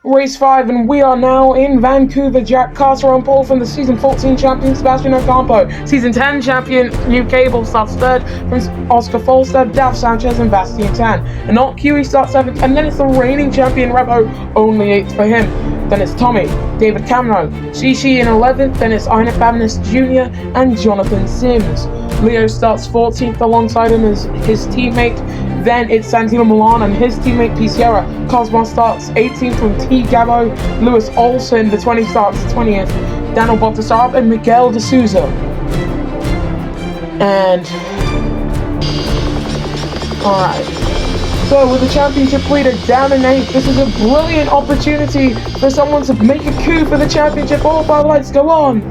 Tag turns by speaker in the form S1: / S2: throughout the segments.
S1: Race 5, and we are now in Vancouver. Jack Carter on pole from the Season 14 champion Sebastian Ocampo. Season 10 champion New Cable starts third from Oscar Folstad, Dav Sanchez, and Bastien Tan. And not Kiwi starts 7th, and then it's the reigning champion Rebo, only 8th for him. Then it's Tommy, David Cameron, Shishi in 11th, then it's Ina Fabness Jr. and Jonathan Sims. Leo starts 14th alongside him as his teammate. Then it's Santino Milan and his teammate P. Sierra. Cosmos starts 18th from T. Gabo. Lewis Olsen, the 20 starts 20th. Daniel Baltasar and Miguel de Souza. And alright. So with the championship leader down in 8th, this is a brilliant opportunity for someone to make a coup for the championship. All 5 lights go on.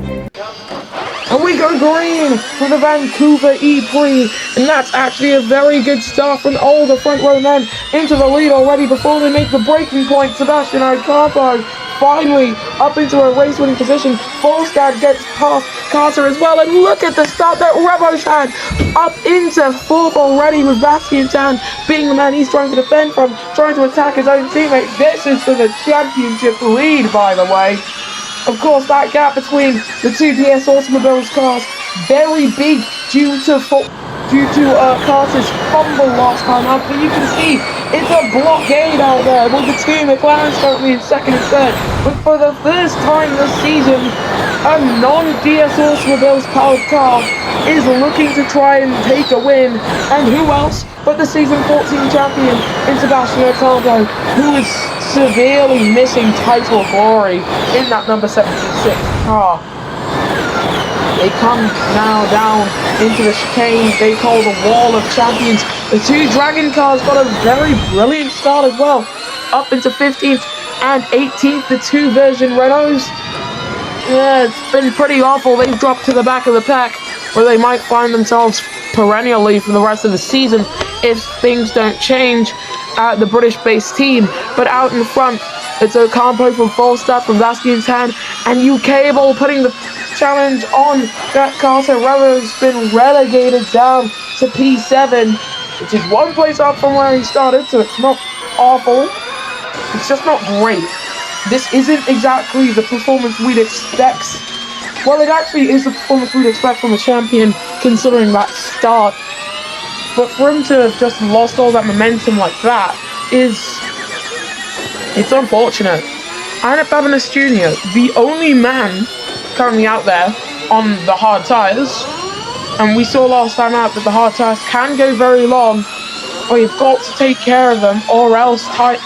S1: And we go green for the Vancouver Prix, and that's actually a very good start from all the front row men into the lead already before they make the breaking point. Sebastian Ocampo finally up into a race-winning position. Folstad gets past Carter as well, and look at the start that Rebo's had, up into 4th already with Bastien Tan being the man he's trying to defend from, trying to attack his own teammate. This is for the championship lead, by the way. Of course, that gap between the two DS Automobiles cars, very big due to Carter's fumble last time out, but you can see it's a blockade out there with the two McLarens currently in 2nd and 3rd. But for the first time this season, a non-DS Automobiles powered car is looking to try and take a win, and who else but the Season 14 champion in Sebastian Ocampo, who is severely missing title glory in that number 76 car. They come now down into the chicane they call the Wall of Champions. The two Dragon cars got a very brilliant start as well, up into 15th and 18th, the two version Renaults. Yeah, it's been pretty awful. They've dropped to the back of the pack, where they might find themselves perennially for the rest of the season if things don't change at the British-based team. But out in front, it's Ocampo from Folstad, from Bastien Tan, and U Cable putting the challenge on Jack Carter. Rebo's been relegated down to P7, which is one place up from where he started, so it's not awful. It's just not great. This isn't exactly the performance we'd expect. Well, it actually is the performance we'd expect from a champion, considering that start. But for him to have just lost all that momentum like that it's unfortunate. Ina Fabness Jr., the only man currently out there on the hard tyres, and we saw last time out that the hard tyres can go very long, or you've got to take care of them, or else tyre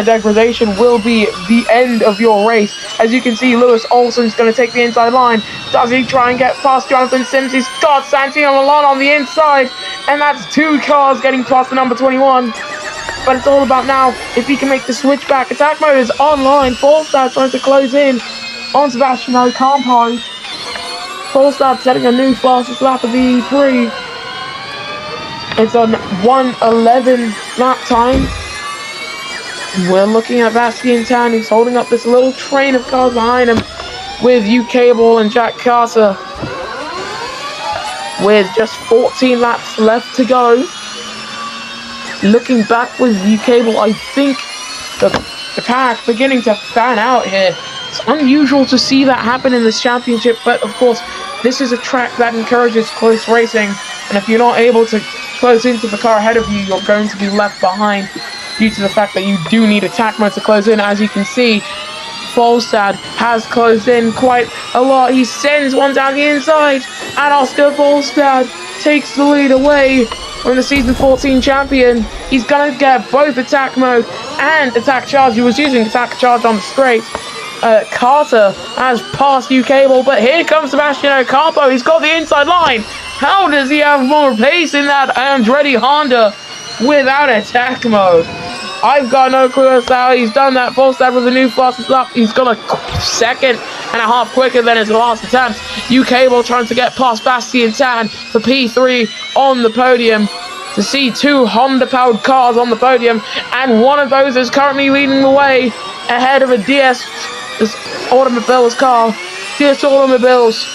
S1: degradation will be the end of your race. As you can see, Lewis Olsen's going to take the inside line. Does he try and get past Jonathan Sims? He's got Santino Milan on the inside, and that's 2 cars getting past the number 21. But it's all about now if he can make the switch back. Attack mode is online. Folstad trying to close in on Sebastian Ocampo. Folstad setting a new fastest lap of the Prix. It's on 1:11 lap time. We're looking at Bastien Tan. He's holding up this little train of cars behind him with U Cable and Jack Carter, with just 14 laps left to go. Looking back with U Cable, I think the pack beginning to fan out here. It's unusual to see that happen in this championship, but of course, this is a track that encourages close racing, and if you're not able to close into the car ahead of you, you're going to be left behind due to the fact that you do need attack mode to close in. As you can see, Folstad has closed in quite a lot. He sends one down the inside, and Oscar Folstad takes the lead away from the Season 14 champion. He's going to get both attack mode and attack charge. He was using attack charge on the straight. Carter has passed U Cable, but here comes Sebastian Ocampo. He's got the inside line. How does he have more pace in that Andretti Honda without attack mode? I've got no clue as to how he's done that. Folstad with a new fastest lap. He's got a 2.5 quicker than his last attempt. U Cable trying to get past Bastien Tan for P3 on the podium. To see 2 Honda-powered cars on the podium, and one of those is currently leading the way ahead of a DS Automobiles car. DS Automobiles,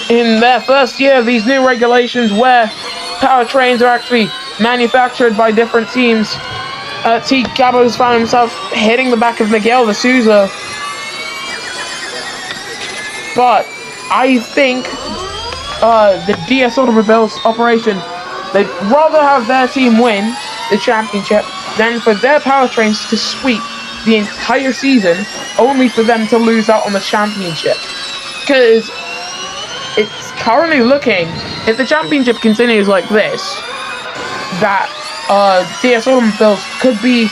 S1: in their first year of these new regulations where powertrains are actually manufactured by different teams, T. Gabo's found himself hitting the back of Miguel de Souza. But I think the DS Automobiles operation, they'd rather have their team win the championship than for their powertrains to sweep the entire season only for them to lose out on the championship. Because it's currently looking, if the championship continues like this, that DS Automobiles could be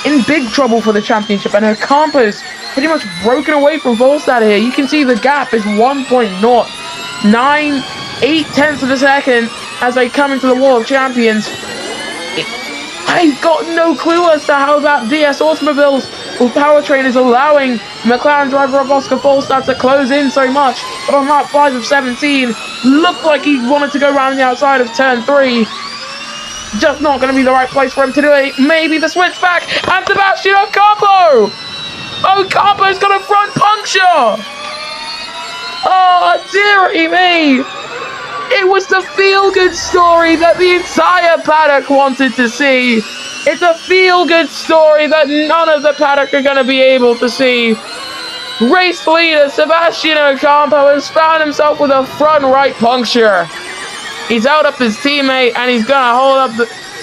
S1: in big trouble for the championship, and Ocampo's pretty much broken away from Volstad here. You can see the gap is 1.09 of a second as they come into the Wall of Champions. I've got no clue as to how that DS Automobiles powertrain is allowing McLaren driver Oscar Volstad to close in so much. But on lap 5 of 17, looked like he wanted to go around the outside of turn 3. Just not going to be the right place for him to do it. Maybe the switchback, and Sebastian Ocampo! Ocampo's got a front puncture! Oh, dearie me! It was the feel-good story that the entire paddock wanted to see. It's a feel-good story that none of the paddock are going to be able to see. Race leader Sebastian Ocampo has found himself with a front right puncture. He's out up his teammate, and he's going to hold up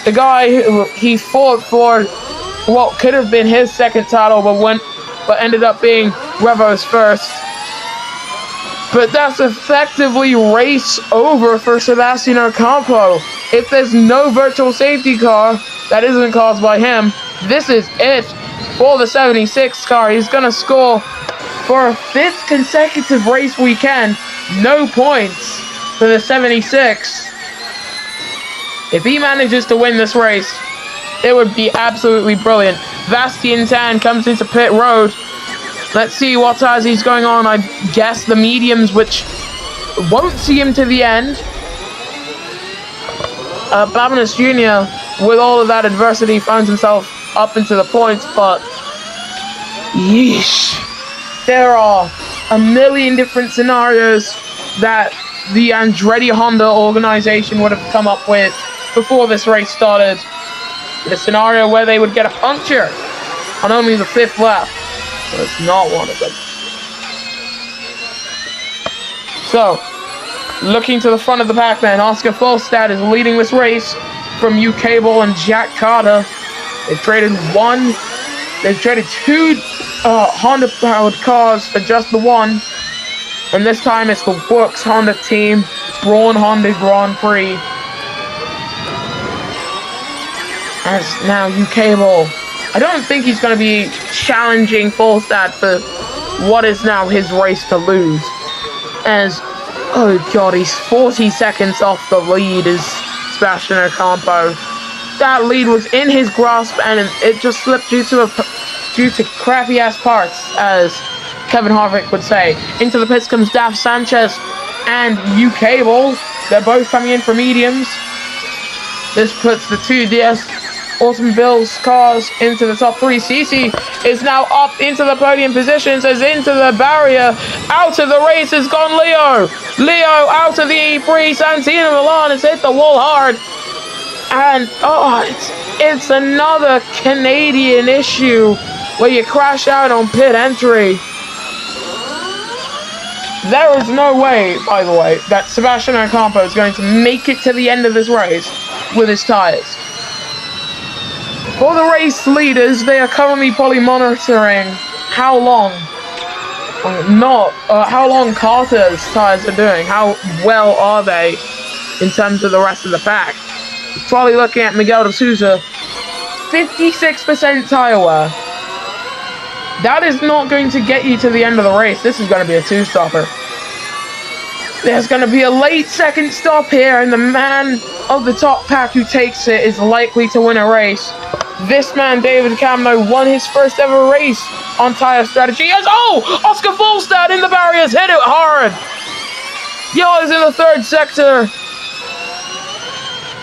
S1: the guy who he fought for what could have been his second title, but ended up being Revo's first. But that's effectively race over for Sebastian Ocampo. If there's no virtual safety car that isn't caused by him, this is it for the 76 car. He's going to score for a 5th consecutive race weekend. No points for the 76. If he manages to win this race, it would be absolutely brilliant. Bastien Tan comes into pit road. Let's see what tires he's going on. I guess the mediums, which won't see him to the end. Babinas Jr., with all of that adversity, finds himself up into the points, but yeesh. There are a million different scenarios that the Andretti Honda organization would have come up with before this race started. The scenario where they would get a puncture on only the 5th lap. But it's not one of them. So, looking to the front of the pack then, Oscar Volstad is leading this race from UK Ball and Jack Carter. They've traded two Honda-powered cars for just the one. And this time it's the Works Honda team, Braun Honda Grand Prix. As now UK Ball, I don't think he's going to be challenging Volstad for what is now his race to lose. As, oh god, he's 40 seconds off the lead is Sebastian Ocampo. That lead was in his grasp and it just slipped due to crappy ass parts, as Kevin Harvick would say. Into the pits comes Daf Sanchez and UK Ball. They're both coming in for mediums. This puts the two DS Automobiles cars into the top 3. Cici is now up into the podium positions, as into the barrier. Out of the race has gone Leo. Leo out of the Prix. Santino Milan has hit the wall hard. And, it's another Canadian issue where you crash out on pit entry. There is no way, by the way, that Sebastian Ocampo is going to make it to the end of this race with his tires. For the race leaders, they are currently probably monitoring how long Carter's tires are doing. How well are they in terms of the rest of the pack? Probably looking at Miguel de Souza, 56% tire wear. That is not going to get you to the end of the race. This is going to be a 2-stopper. There's going to be a late second stop here, and the man of the top pack who takes it is likely to win a race. This man, David Camno, won his first ever race on tire strategy. Yes, Oscar Volstad in the barriers, hit it hard. Yellow is in the 3rd sector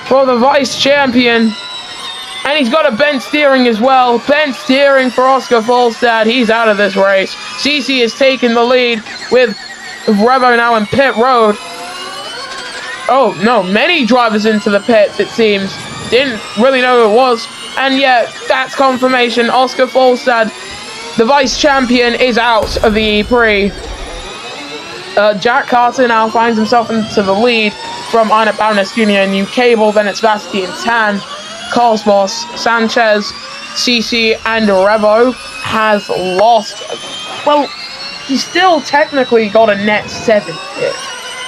S1: for the vice champion. And he's got a bent steering as well. Bent steering for Oscar Volstad. He's out of this race. Cici has taken the lead with Revo now in pit road. Oh, no, many drivers into the pits, it seems. Didn't really know who it was. And yeah, that's confirmation. Oscar Folstad, the vice champion, is out of the Prix. Jack Carter now finds himself into the lead from Arnett Baroness Jr. and New Cable. Then it's Vasti and Tan, Cosmos, Sanchez, CC, and Revo has lost. Well, he's still technically got a net 7 here.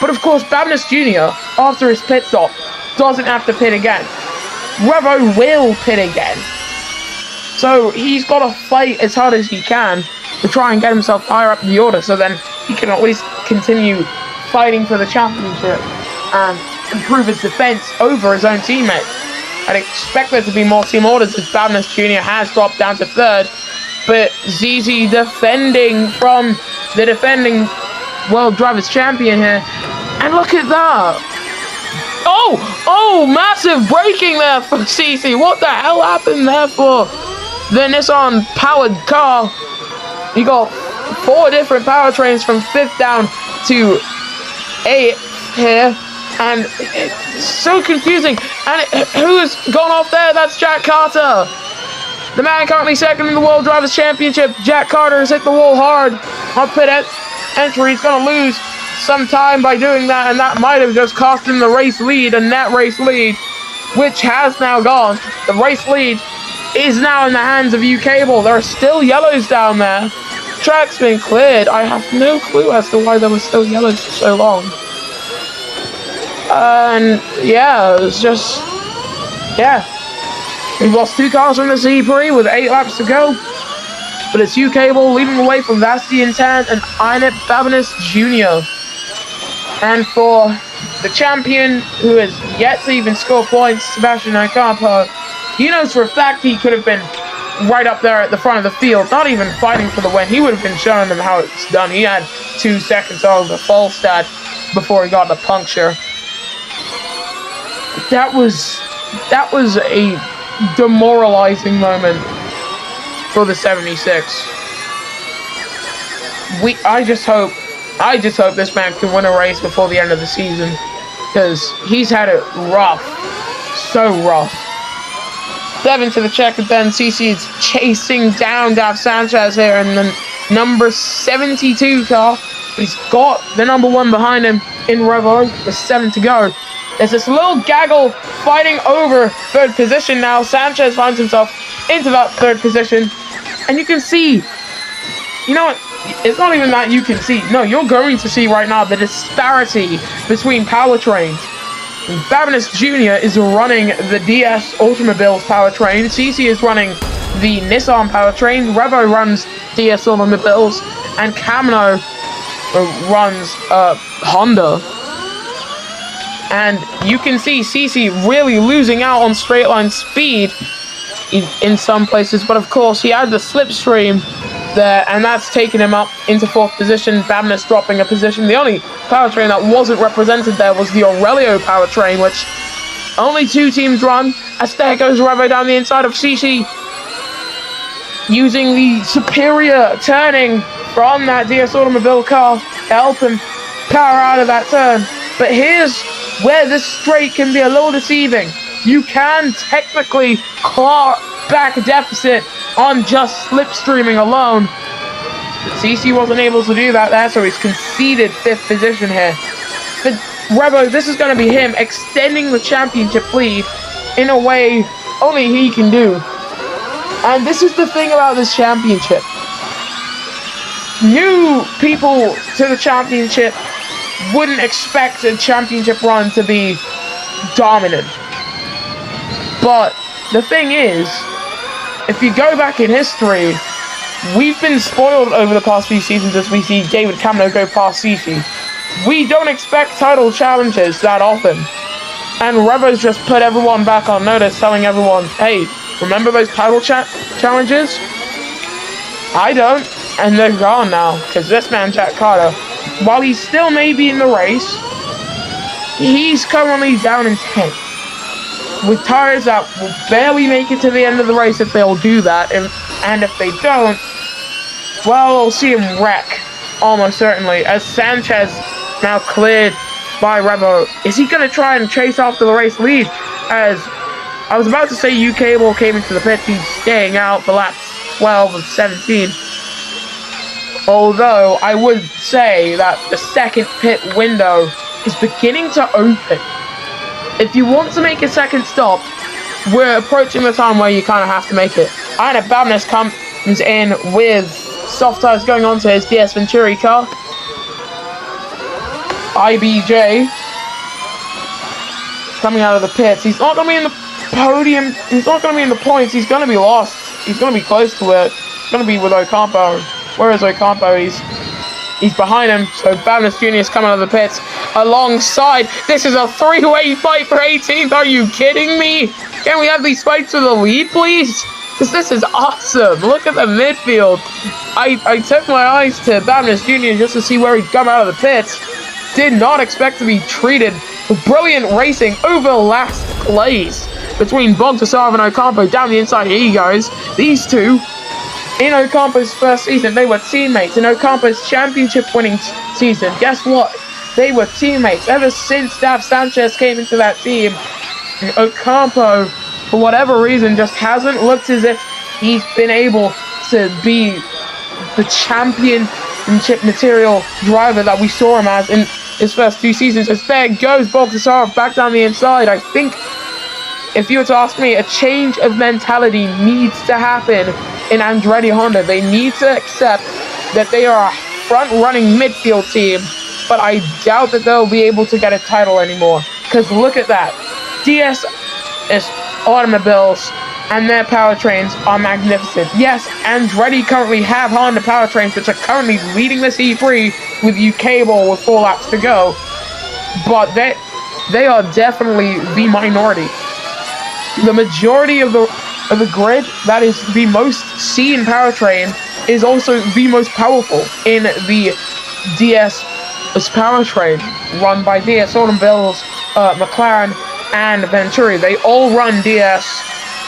S1: But of course, Baroness Jr., after his pit stop, doesn't have to pit again. Revo will pit again. So he's got to fight as hard as he can to try and get himself higher up the order, so then he can at least continue fighting for the championship and improve his defense over his own teammate. I'd expect there to be more team orders as Baroness Jr. has dropped down to 3rd, but ZZ defending from the defending World Drivers Champion here. And look at that! Oh, massive braking there for CC. What the hell happened there for the Nissan powered car? You got 4 different powertrains from 5th down to 8th here. And it's so confusing. And who's gone off there? That's Jack Carter. The man currently 2nd in the World Drivers Championship. Jack Carter has hit the wall hard on pit entry. He's going to lose some time by doing that, and that might have just cost him the race lead, a net race lead, which has now gone. The race lead is now in the hands of U-Cable. There are still yellows down there. Track's been cleared. I have no clue as to why there were still yellows for so long. And yeah, it was just, yeah. We've lost 2 cars from the Prix with 8 laps to go. But it's U-Cable leading the way from Vasti and Tan and Arnett Baroness Jr. And for the champion, who has yet to even score points, Sebastian Ocampo, he knows for a fact he could have been right up there at the front of the field, not even fighting for the win. He would have been showing them how it's done. He had 2 seconds over Folstad before he got the puncture. That was a demoralizing moment for the 76. I just hope this man can win a race before the end of the season, because he's had it rough, so rough. 7 to the check, and then CC is chasing down Dav Sanchez here in the number 72 car, but he's got the number 1 behind him in Revo with 7 to go. There's this little gaggle fighting over 3rd position now. Sanchez finds himself into that 3rd position, and you can see, you know what? It's not even that you can see. No, you're going to see right now the disparity between powertrains. Baroness Jr. is running the DS Automobiles powertrain. CC is running the Nissan powertrain. Revo runs DS Automobiles. And Camino runs Honda. And you can see CC really losing out on straight line speed in some places. But of course, he had the slipstream there, and that's taken him up into 4th position. Baroness dropping a position. The only powertrain that wasn't represented there was the Aurelio powertrain, which only 2 teams run. As there goes Revo down the inside of CC, using the superior turning from that DS Automobile car to help him power out of that turn. But here's where this straight can be a little deceiving. You can technically claw back a deficit on just slipstreaming alone. But CC wasn't able to do that there, so he's conceded 5th position here. But Revo, this is going to be him extending the championship lead in a way only he can do. And this is the thing about this championship. New people to the championship wouldn't expect a championship run to be dominant. But the thing is, if you go back in history, we've been spoiled over the past few seasons as we see David Camino go past CC. We don't expect title challenges that often. And Revo's just put everyone back on notice, telling everyone, hey, remember those title challenges? I don't. And they're gone now, because this man, Jack Carter, while he still may be in the race, he's currently down in 10th. With tires that will barely make it to the end of the race if they'll do that, and if they don't, well, we'll see him wreck, almost certainly, as Sanchez now cleared by Revo. Is he going to try and chase after the race lead, as I was about to say U-Cable came into the pits. He's staying out for laps 12 of 17. Although, I would say that the second pit window is beginning to open. If you want to make a second stop, we're approaching the time where you kind of have to make it. And Babness comes in with soft tires going on to his DS Venturi car. IBJ coming out of the pits. He's not going to be in the podium. He's not going to be in the points. He's going to be lost. He's going to be close to it. He's going to be with Ocampo. Where is Ocampo? He's behind him. So Babness Jr. is coming out of the pits alongside. This is a three-way fight for 18th. Are you kidding me? Can we have these fights for the lead, please? Because this is awesome. Look at the midfield. I took my eyes to Babness Jr. just to see where he'd come out of the pits. Did not expect to be treated with brilliant racing over last place between Bogdasarov and Ocampo. Down the inside, here he goes. These two, in Ocampo's first season, they were teammates. In Ocampo's championship-winning season, guess what? They were teammates ever since Dav Sanchez came into that team. And Ocampo, for whatever reason, just hasn't looked as if he's been able to be the championship material driver that we saw him as in his first 2 seasons. As there goes Bogdasarov back down the inside. I think, if you were to ask me, a change of mentality needs to happen in Andretti Honda. They need to accept that they are a front-running midfield team, but I doubt that they'll be able to get a title anymore. Because look at that. DS automobiles and their powertrains are magnificent. Yes, Andretti currently have Honda powertrains, which are currently leading the C3 with U-Cable with 4 laps to go, but they are definitely the minority. The majority of the grid that is the most seen powertrain is also the most powerful in the DS powertrain run by DS Automobiles, McLaren, and Venturi. They all run DS,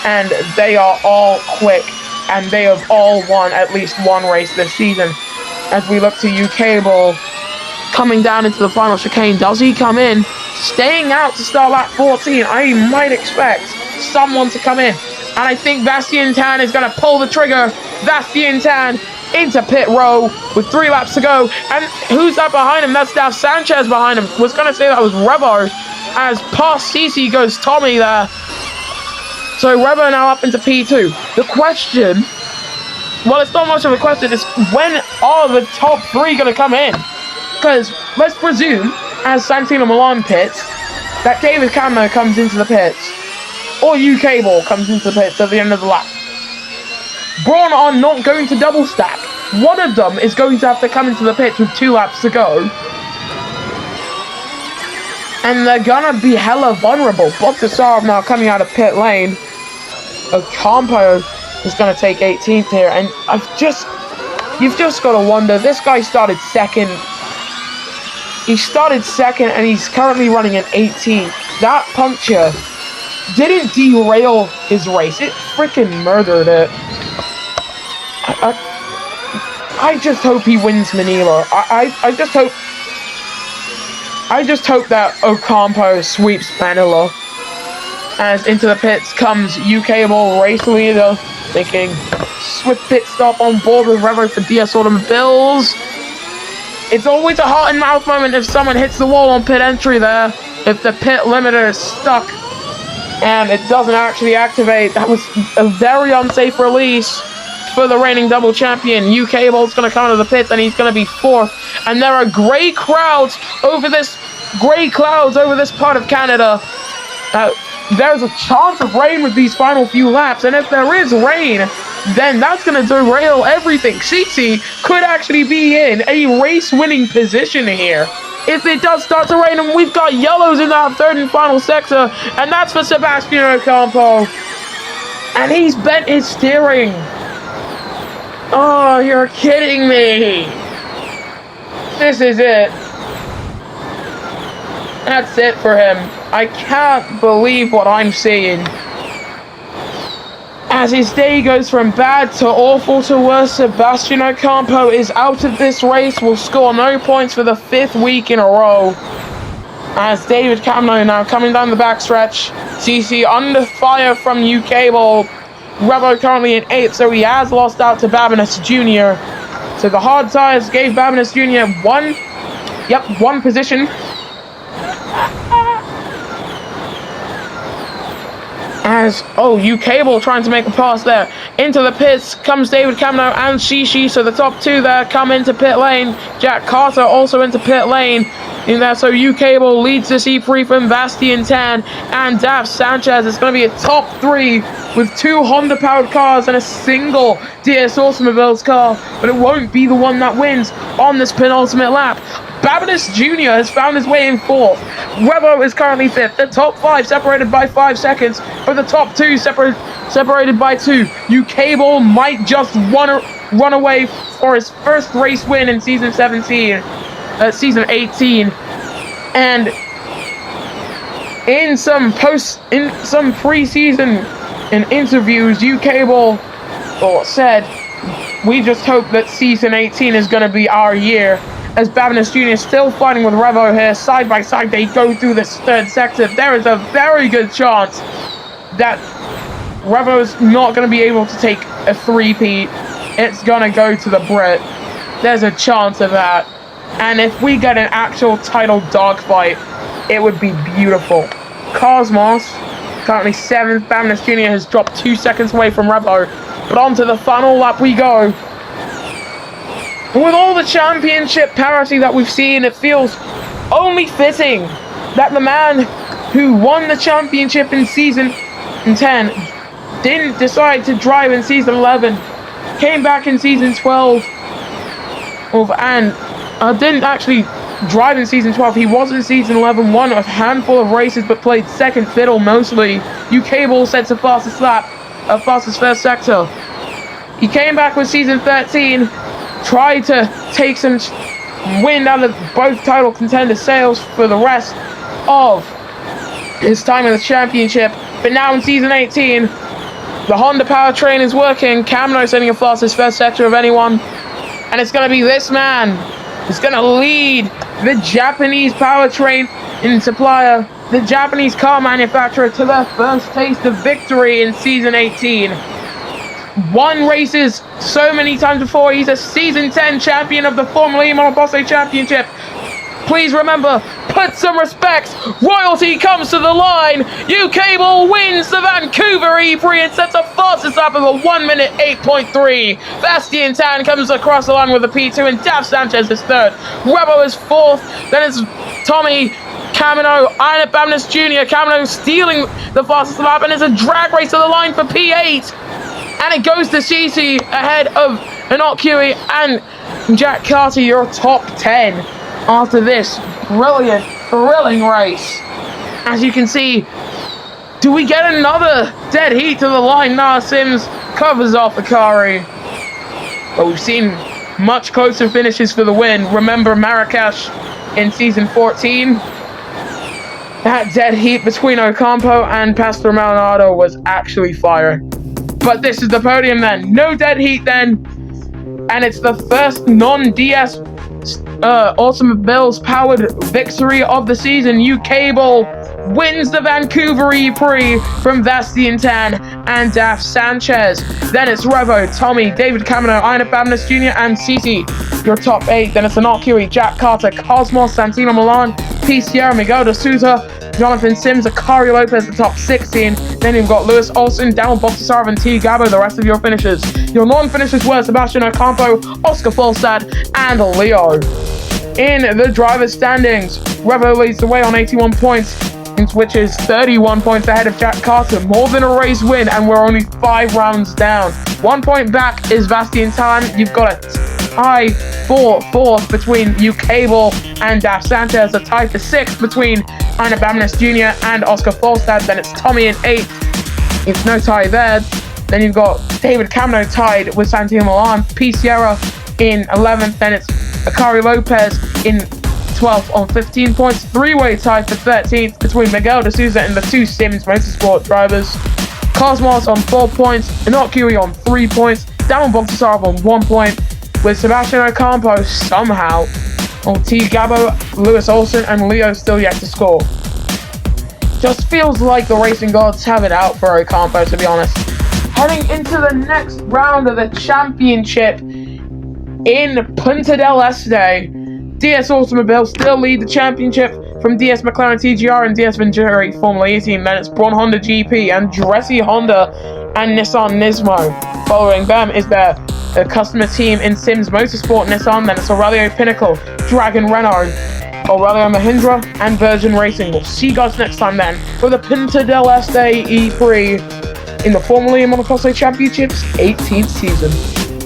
S1: and they are all quick, and they have all won at least one race this season. As we look to U-Cable coming down into the final chicane, does he come in? Staying out to start lap 14, I might expect someone to come in. And I think Bastien Tan is going to pull the trigger. Bastien Tan into pit row with 3 laps to go. And who's that behind him? That's Dav Sanchez behind him. Was going to say that was Revo. As past CC goes Tommy there. So Revo now up into P2. The question, well, it's not much of a question, it's when are the top 3 going to come in? Because let's presume, as Santino Milan pits, that David Camo comes into the pits. Or U-Cable comes into the pits at the end of the lap. Braun are not going to double stack. One of them is going to have to come into the pits with 2 laps to go. And they're gonna be hella vulnerable. Bogdasarov now coming out of pit lane. Ocampo is gonna take 18th here. And you've just got to wonder, this guy started second. He started second and he's currently running an 18th. That puncture didn't derail his race. It freaking murdered it. I just hope he wins Manila. I just hope that Ocampo sweeps Manila. As into the pits comes U-Cable, race leader, thinking swift pit stop on board with Revo for DS Automobiles. It's always a heart and mouth moment if someone hits the wall on pit entry there. If the pit limiter is stuck and it doesn't actually activate, that was a very unsafe release for the reigning double champion. U-Cable's going to come out of the pits and he's going to be 4th. And there are gray clouds over this part of Canada. There's a chance of rain with these final few laps, and if there is rain, then that's going to derail everything. CC could actually be in a race-winning position here if it does start to rain, and we've got yellows in that 3rd and final sector, and that's for Sebastian Ocampo. And he's bent his steering. Oh, you're kidding me. This is it. That's it for him. I can't believe what I'm seeing. As his day goes from bad to awful to worse, Sebastian Ocampo is out of this race, will score no points for the 5th week in a row. As David Camno now coming down the backstretch. CC under fire from U-Cable. Revo currently in 8th, so he has lost out to Babinus Jr. So the hard tires gave Babinus Jr. one position. As, U-Cable trying to make a pass there. Into the pits comes David Camno and Shishi, so the top 2 there come into pit lane. Jack Carter also into pit lane. In there, so U-Cable leads this E3 from Bastian Tan and Daf Sanchez. It's going to be a top 3 with 2 Honda-powered cars and a single DS Automobiles car, but it won't be the one that wins on this penultimate lap. Babinus Jr. has found his way in 4th. Revo is currently 5th. The top 5 separated by 5 seconds, but the top 2 separated by 2. U-Cable might just run away for his first race win in season 18. And in some preseason interviews, U-Cable said, "We just hope that season 18 is going to be our year." As Babinus Jr. is still fighting with Revo here, side by side, they go through this 3rd sector. There is a very good chance that Revo is not going to be able to take a 3-peat. It's going to go to the Brit. There's a chance of that. And if we get an actual title dogfight, it would be beautiful. Cosmos, currently 7th. Babinus Jr. has dropped 2 seconds away from Revo. But on to the final lap we go. With all the championship parity that we've seen, it feels only fitting that the man who won the championship in season 10 didn't decide to drive in season 11, came back in season 12, and didn't actually drive in season 12. He was in season 11, won a handful of races, but played second fiddle mostly. U-Cable sets the fastest lap, fastest first sector. He came back with season 13, tried to take some wind out of both title contender sails for the rest of his time in the championship. But now in season 18, the Honda powertrain is working. Camno setting the fastest first sector of anyone. And it's going to be this man who's going to lead the Japanese powertrain in supplier, the Japanese car manufacturer, to their first taste of victory in season 18. Won races so many times before. He's a season 10 champion of the Formula E Monoposto Championship. Please remember, put some respect. Royalty comes to the line. U-Cable wins the Vancouver E-Prix and sets a fastest lap of a 1 minute 8.3. Bastian Tan comes across the line with a P2 and Daf Sanchez is 3rd. Revo is 4th. Then it's Tommy, Camino, and Babinus Jr. Camino stealing the fastest lap, and it's a drag race to the line for P8. And it goes to CC ahead of Inocui and Jack Carter, your top 10 after this brilliant, thrilling race. As you can see, do we get another dead heat to the line? Nah, Sims covers off Akari. But we've seen much closer finishes for the win. Remember Marrakesh in season 14? That dead heat between Ocampo and Pastor Maldonado was actually fire. But this is the podium then. No dead heat then. And it's the first non-DS Automobiles powered victory of the season. U-Cable wins the Vancouver E-Prix from Bastian Tan and Daf Sanchez. Then it's Revo, Tommy, David Camino, Ina Babinus Jr. and CC, your top 8. Then it's Inocui, Jack Carter, Cosmos, Santino Milan, P. Sierra, Miguel de Souza, Jonathan Sims, Akari Lopez, the top 16. Then you've got Lewis Olsen, Daniel Bogdasarov, and T. Gabo, the rest of your finishers. Your non-finishers were Sebastian Ocampo, Oscar Folstad, and Leo. In the driver's standings, Revo leads the way on 81 points, which is 31 points ahead of Jack Carter. More than a race win, and we're only 5 rounds down. 1 point back is Bastian Tan. You've got a tie for 4th between U-Cable and Daf Sanchez. A tie for 6th between Ina Babinus Jr. and Oscar Folstad. Then it's Tommy in 8th. It's no tie there. Then you've got David Camino tied with Santino Milan. P. Sierra in 11th. Then it's Akari Lopez in 12th on 15 points. 3-way tie for 13th between Miguel de Souza and the 2 Sims Motorsport drivers. Cosmos on 4 points. Inocui on 3 points. Daniel Bogdasarov on 1 point. With Sebastian Ocampo somehow T. Gabo, Lewis Olsen, and Leo still yet to score. Just feels like the racing gods have it out for Ocampo, to be honest. Heading into the next round of the championship in Punta del Este, DS Automobile still lead the championship from DS McLaren TGR and DS Venturi Formula E team. Then it's Braun Honda GP, Andretti Honda, and Nissan Nismo. Following them is the customer team in Sims Motorsport Nissan. Then it's Aurelio Pinnacle, Dragon Renault, Aurelio Mahindra, and Virgin Racing. We'll see you guys next time then for the Punta del Este E Prix in the Formula E Monocoste Championships 18th season.